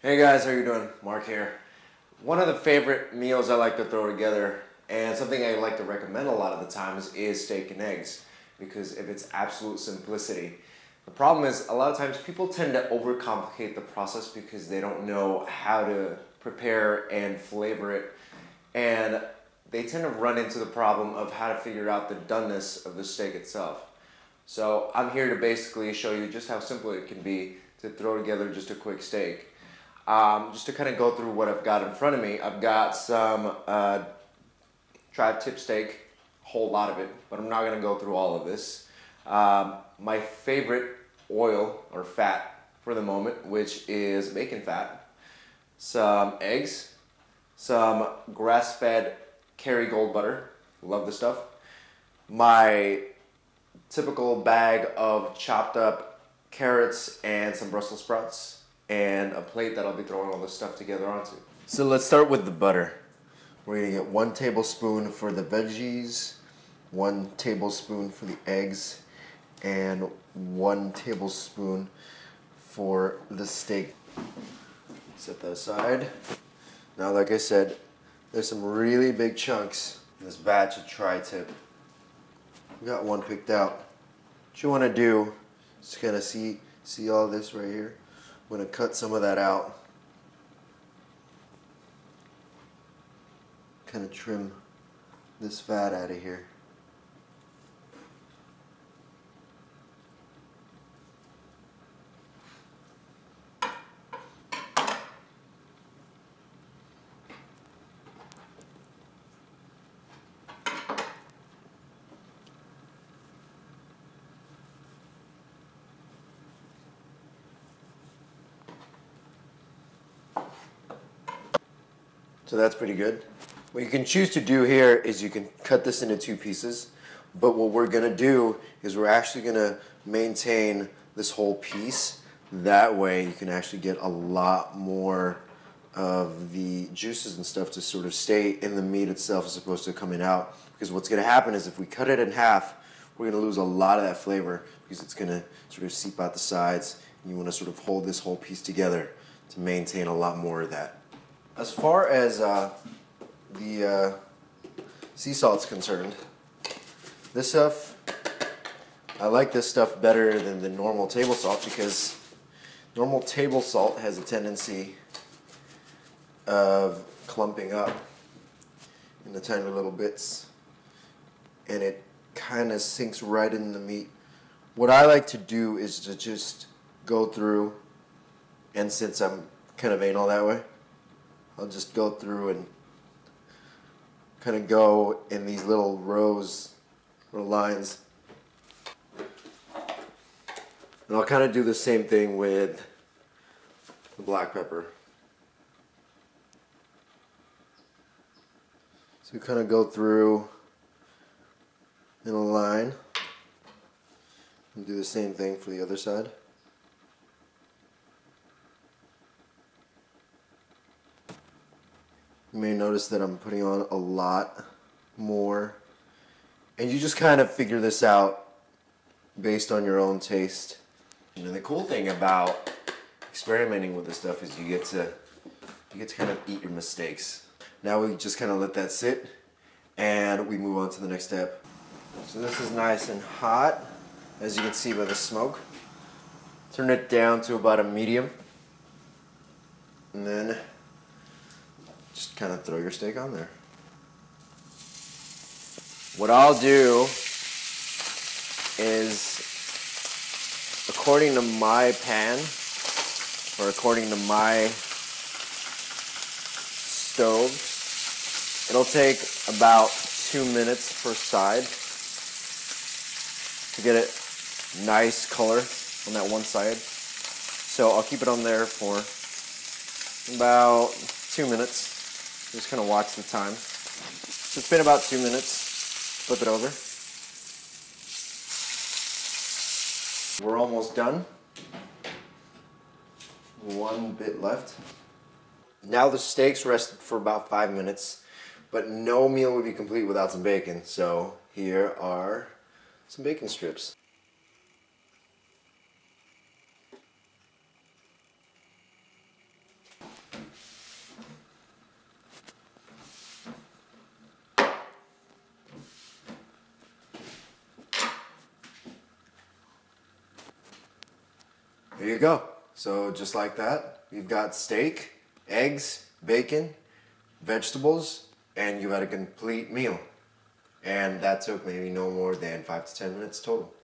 Hey guys, how you doing? Mark here. One of the favorite meals I like to throw together, and something I like to recommend a lot of the times, is steak and eggs, because of its absolute simplicity. The problem is, a lot of times people tend to overcomplicate the process because they don't know how to prepare and flavor it, and they tend to run into the problem of how to figure out the doneness of the steak itself. So I'm here to basically show you just how simple it can be to throw together just a quick steak. Just to kind of go through what I've got in front of me, I've got some tri-tip steak, a whole lot of it, but I'm not going to go through all of this. My favorite oil or fat for the moment, which is bacon fat, some eggs, some grass-fed Kerrygold butter, love this stuff, my typical bag of chopped up carrots and some Brussels sprouts, and a plate that I'll be throwing all this stuff together onto. So let's start with the butter. We're gonna get 1 tablespoon for the veggies, 1 tablespoon for the eggs, and 1 tablespoon for the steak. Set that aside. Now, like I said, there's some really big chunks in this batch of tri-tip. We got one picked out. What you wanna do is kind of see all this right here? I'm going to cut some of that out, kind of trim this fat out of here. So that's pretty good. What you can choose to do here is you can cut this into 2 pieces, but what we're gonna do is we're actually gonna maintain this whole piece. That way you can actually get a lot more of the juices and stuff to sort of stay in the meat itself as opposed to coming out. Because what's gonna happen is if we cut it in half, we're gonna lose a lot of that flavor because it's gonna sort of seep out the sides. You wanna sort of hold this whole piece together to maintain a lot more of that. As far as the sea salt's concerned, this stuff, I like this stuff better than the normal table salt because normal table salt has a tendency of clumping up in the tiny little bits, and it kind of sinks right in the meat. What I like to do is to just go through, and since I'm kind of anal that way, I'll just go through and kind of go in these little rows or lines. And I'll kind of do the same thing with the black pepper. So kind of go through in a line and do the same thing for the other side. You may notice that I'm putting on a lot more, and you just kind of figure this out based on your own taste. And the cool thing about experimenting with this stuff is you get to kind of eat your mistakes. Now we just kind of let that sit, and we move on to the next step. So this is nice and hot, as you can see by the smoke. Turn it down to about a medium, and then just kind of throw your steak on there. What I'll do is, according to my pan, or according to my stove, it'll take about 2 minutes per side to get it nice color on that one side. So I'll keep it on there for about 2 minutes. Just kind of watch the time. So it's been about 2 minutes. Flip it over. We're almost done. 1 bit left. Now the steak's rested for about 5 minutes, but no meal would be complete without some bacon. So here are some bacon strips. There you go. So just like that, you've got steak, eggs, bacon, vegetables, and you had a complete meal. And that took maybe no more than 5 to 10 minutes total.